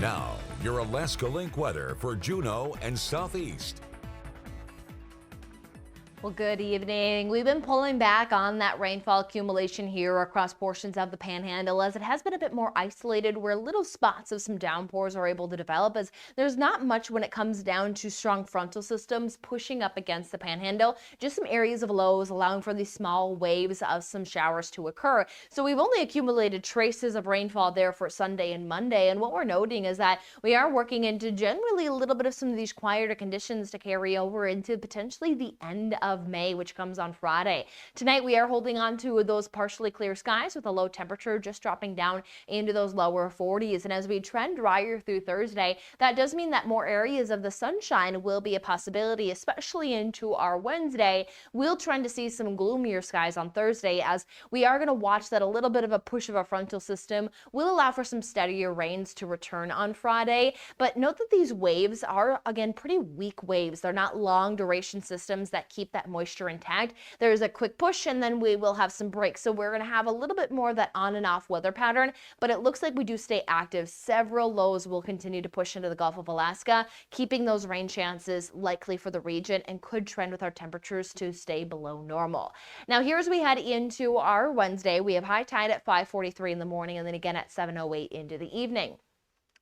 Now, your Alaska Link weather for Juneau and Southeast. Well, good evening. We've been pulling back on that rainfall accumulation here across portions of the Panhandle, as it has been a bit more isolated where little spots of some downpours are able to develop, as there's not much when it comes down to strong frontal systems pushing up against the Panhandle. Just some areas of lows allowing for these small waves of some showers to occur. So we've only accumulated traces of rainfall there for Sunday and Monday. And what we're noting is that we are working into generally a little bit of some of these quieter conditions to carry over into potentially the end of May, which comes on Friday. Tonight we are holding on to those partially clear skies with a low temperature just dropping down into those lower 40s. And as we trend drier through Thursday, that does mean that more areas of the sunshine will be a possibility, especially into our Wednesday. We'll trend to see some gloomier skies on Thursday, as we are going to watch that a little bit of a push of a frontal system will allow for some steadier rains to return on Friday. But note that these waves are, again, pretty weak waves. They're not long duration systems that keep that moisture intact. There's a quick push and then we will have some breaks. So we're going to have a little bit more of that on and off weather pattern, but it looks like we do stay active. Several lows will continue to push into the Gulf of Alaska, keeping those rain chances likely for the region, and could trend with our temperatures to stay below normal. Now, here as we head into our Wednesday, we have high tide at 5:43 in the morning and then again at 7:08 into the evening.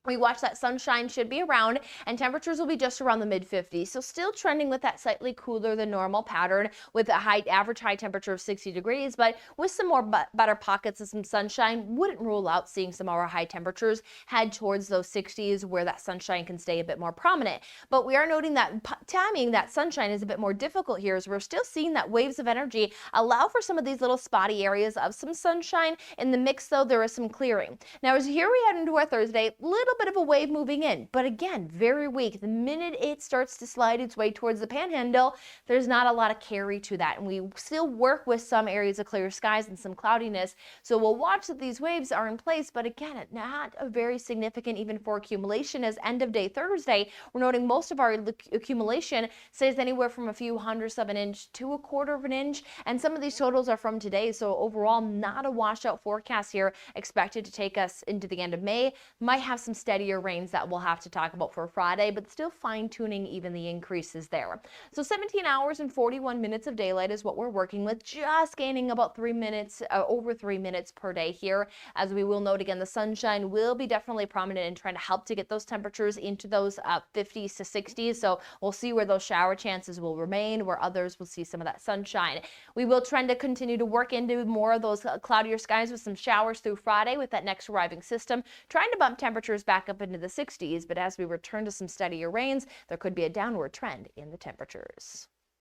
We watch that sunshine should be around and temperatures will be just around the mid 50s. So still trending with that slightly cooler than normal pattern with a average high temperature of 60 degrees, but with some more better pockets of some sunshine. Wouldn't rule out seeing some more high temperatures head towards those 60s where that sunshine can stay a bit more prominent. But we are noting that timing that sunshine is a bit more difficult here, as we're still seeing that waves of energy allow for some of these little spotty areas of some sunshine. In the mix though, there is some clearing. Now as here we head into our Thursday, little bit of a wave moving in, but again, very weak. The minute it starts to slide its way towards the Panhandle, there's not a lot of carry to that. And we still work with some areas of clear skies and some cloudiness. So we'll watch that these waves are in place, but again, not a very significant even for accumulation, as end of day Thursday, we're noting most of our accumulation stays anywhere from a few hundredths of an inch to a quarter of an inch. And some of these totals are from today. So overall, not a washout forecast here expected to take us into the end of May. Might have some steadier rains that we'll have to talk about for Friday, but still fine-tuning even the increases there. So 17 hours and 41 minutes of daylight is what we're working with, just gaining about 3 minutes, over 3 minutes per day here. As we will note again, the sunshine will be definitely prominent in trying to help to get those temperatures into those 50s to 60s. So we'll see where those shower chances will remain, where others will see some of that sunshine. We will trend to continue to work into more of those cloudier skies with some showers through Friday with that next arriving system, trying to bump temperatures back up into the 60s, but as we return to some steadier rains, there could be a downward trend in the temperatures.